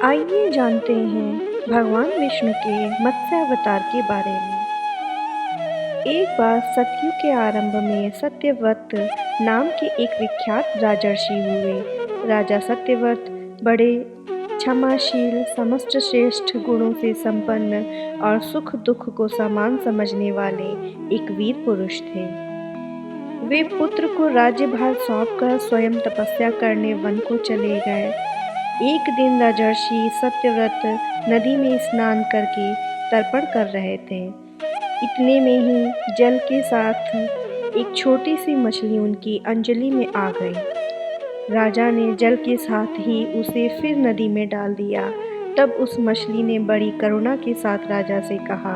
आइए जानते हैं भगवान विष्णु के मत्स्यावतार के बारे में। एक बार सतयुग के आरंभ में सत्यव्रत नाम के एक विख्यात राजर्षि हुए। राजा सत्यव्रत बड़े क्षमाशील, समस्त श्रेष्ठ गुणों से संपन्न और सुख दुख को समान समझने वाले एक वीर पुरुष थे। वे पुत्र को राज्यभार सौंपकर स्वयं तपस्या करने वन को चले गए। एक दिन राजर्षि सत्यव्रत नदी में स्नान करके तर्पण कर रहे थे। इतने में ही जल के साथ एक छोटी सी मछली उनकी अंजलि में आ गई। राजा ने जल के साथ ही उसे फिर नदी में डाल दिया। तब उस मछली ने बड़ी करुणा के साथ राजा से कहा,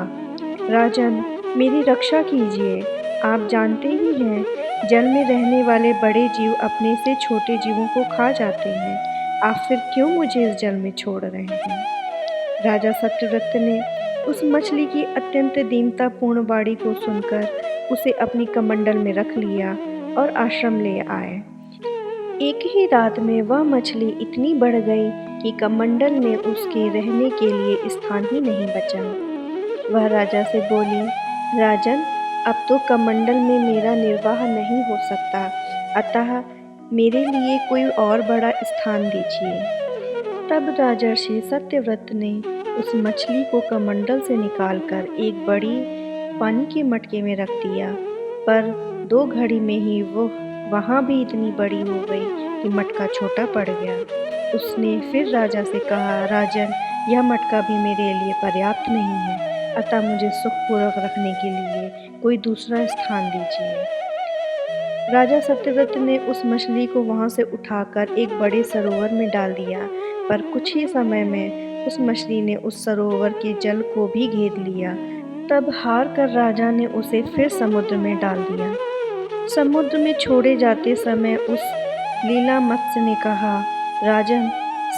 राजन, मेरी रक्षा कीजिए। आप जानते ही हैं, जल में रहने वाले बड़े जीव अपने से छोटे जीवों को खा जाते हैं। आप फिर क्यों मुझे इस जल में छोड़ रहे हैं? राजा सत्यव्रत ने उस मछली की अत्यंत दीनतापूर्ण वाणी को सुनकर उसे अपनी कमंडल में रख लिया और आश्रम ले आए। एक ही रात में वह मछली इतनी बढ़ गई कि कमंडल में उसके रहने के लिए स्थान ही नहीं बचा। वह राजा से बोली, राजन, अब तो कमंडल में मेरा निर्वाह नहीं हो सकता, अतः मेरे लिए कोई और बड़ा स्थान दीजिए। तब राजर्षि सत्यव्रत ने उस मछली को कमंडल से निकालकर एक बड़ी पानी के मटके में रख दिया, पर 2 घड़ी में ही वो वहाँ भी इतनी बड़ी हो गई कि मटका छोटा पड़ गया। उसने फिर राजा से कहा, राजन, यह मटका भी मेरे लिए पर्याप्त नहीं है, अतः मुझे सुखपूर्वक रखने के लिए कोई दूसरा स्थान दीजिए। राजा सत्यव्रत ने उस मछली को वहां से उठाकर एक बड़े सरोवर में डाल दिया, पर कुछ ही समय में उस मछली ने उस सरोवर के जल को भी घेर लिया। तब हार कर राजा ने उसे फिर समुद्र में डाल दिया। समुद्र में छोड़े जाते समय उस लीला मत्स्य ने कहा, राजन,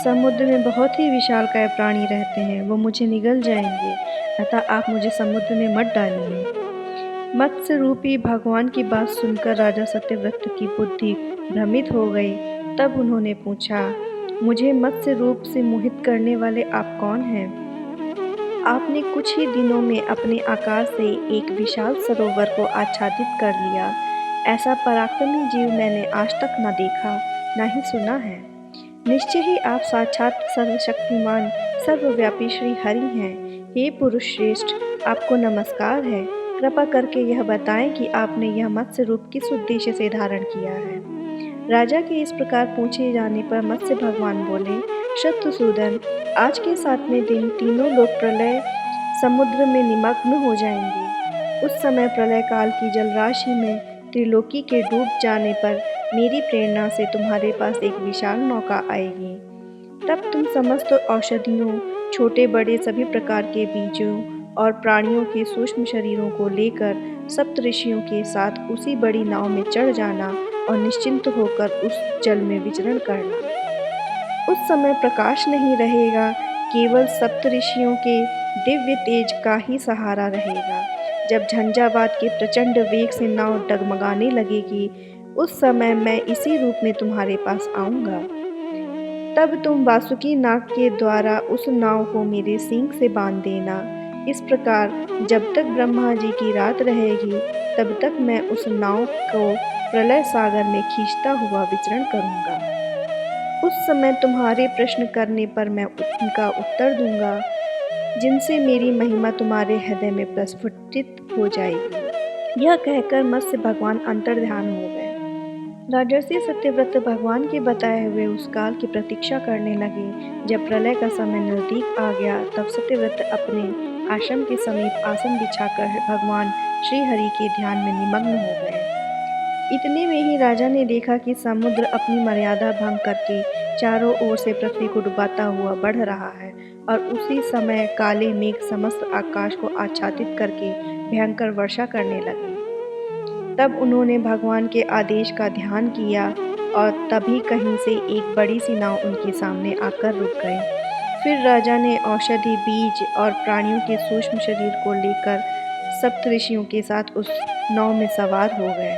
समुद्र में बहुत ही विशालकाय प्राणी रहते हैं, वो मुझे निगल जाएंगे, अतः आप मुझे समुद्र में मत डालिए। मत्स्य रूपी भगवान की बात सुनकर राजा सत्यव्रत की बुद्धि भ्रमित हो गई। तब उन्होंने पूछा, मुझे मत्स्य रूप से मोहित करने वाले आप कौन हैं? आपने कुछ ही दिनों में अपने आकार से एक विशाल सरोवर को आच्छादित कर लिया। ऐसा पराक्रमी जीव मैंने आज तक न देखा, न ही सुना है। निश्चय ही आप साक्षात सर्वशक्तिमान सर्वव्यापी श्री हरि हैं। हे पुरुष श्रेष्ठ, आपको नमस्कार है। कृपा करके यह बताएं कि आपने यह मत्स्य रूप किस उद्देश्य से धारण किया है। राजा के इस प्रकार पूछे जाने पर मत्स्य भगवान बोले, शत्रुसूदन, आज के 7वें दिन तीनों लोग प्रलय समुद्र में निमग्न हो जाएंगे। उस समय प्रलय काल की जलराशि में त्रिलोकी के डूब जाने पर मेरी प्रेरणा से तुम्हारे पास एक विशाल नौका आएगी। तब तुम समस्त औषधियों, छोटे बड़े सभी प्रकार के बीजों और प्राणियों के सूक्ष्म शरीरों को लेकर सप्तऋषियों के साथ उसी बड़ी नाव में चढ़ जाना और निश्चिंत होकर उस जल में विचरण करना। उस समय प्रकाश नहीं रहेगा, केवल सप्तऋषियों के दिव्य तेज का ही सहारा रहेगा। जब झंझावात के प्रचंड वेग से नाव डगमगाने लगेगी, उस समय मैं इसी रूप में तुम्हारे पास आऊंगा। तब तुम वासुकी नाग के द्वारा उस नाव को मेरे सींग से बांध देना। इस प्रकार जब तक ब्रह्मा जी की रात रहेगी, तब तक मैं उस नाव को प्रलय सागर में खींचता हुआ विचरण करूंगा। उस समय तुम्हारे प्रश्न करने पर मैं उनका उत्तर दूंगा, जिनसे मेरी महिमा तुम्हारे हृदय में प्रस्फुटित हो जाएगी। यह कहकर मत्स्य भगवान अंतर्ध्यान हो गए। राजर्षि सत्यव्रत भगवान के बताए हुए उस काल की प्रतीक्षा करने लगे। जब प्रलय का समय नजदीक आ गया, तब सत्यव्रत अपने आश्रम के समीप आसन बिछाकर भगवान श्री हरि के ध्यान में निमग्न हो गए। इतने में ही राजा ने देखा कि समुद्र अपनी मर्यादा भंग करके चारों ओर से पृथ्वी को डुबाता हुआ बढ़ रहा है, और उसी समय काले मेघ समस्त आकाश को आच्छादित करके भयंकर वर्षा करने लगे। तब उन्होंने भगवान के आदेश का ध्यान किया और तभी कहीं से एक बड़ी सी नाव उनके सामने आकर रुक गई। फिर राजा ने औषधि, बीज और प्राणियों के सूक्ष्म शरीर को लेकर सप्तऋषियों के साथ उस नाव में सवार हो गए।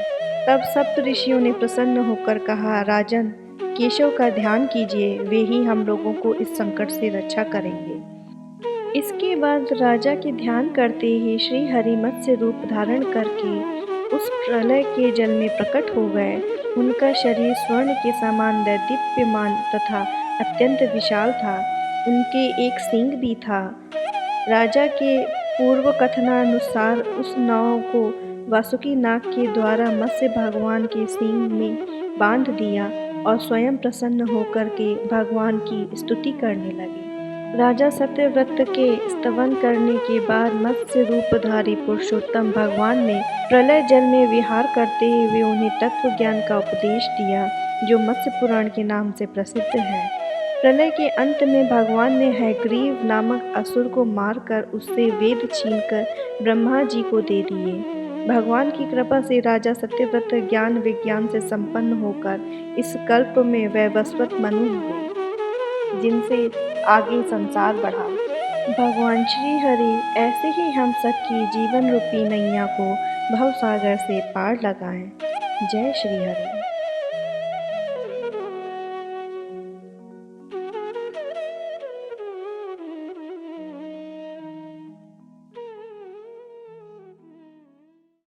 तब सप्तऋषियों ने प्रसन्न होकर कहा, राजन, केशव का ध्यान कीजिए, वे ही हम लोगों को इस संकट से रक्षा करेंगे। इसके बाद राजा के ध्यान करते ही श्री हरि मत्स्य रूप धारण करके उस प्रलय के जल में प्रकट हो गए। उनका शरीर स्वर्ण के समान दैदीप्यमान तथा अत्यंत विशाल था। उनके एक सींग भी था। राजा के पूर्व कथनानुसार उस नाव को वासुकी नाग के द्वारा मत्स्य भगवान के सींग में बांध दिया और स्वयं प्रसन्न होकर के भगवान की स्तुति करने लगे। राजा सत्यव्रत के स्तवन करने के बाद मत्स्य रूपधारी पुरुषोत्तम भगवान ने प्रलय जल में विहार करते हुए उन्हें तत्व ज्ञान का उपदेश दिया, जो मत्स्य पुराण के नाम से प्रसिद्ध है। प्रलय के अंत में भगवान ने हयग्रीव नामक असुर को मारकर उससे वेद छीनकर ब्रह्मा जी को दे दिए। भगवान की कृपा से राजा सत्यव्रत ज्ञान विज्ञान से संपन्न होकर इस कल्प में वैवस्वत मनु हुए, जिनसे आगे संसार बढ़ा। भगवान श्री हरि ऐसे ही हम सबकी जीवन रूपी नैया को भवसागर से पार लगाएं। जय श्री हरि।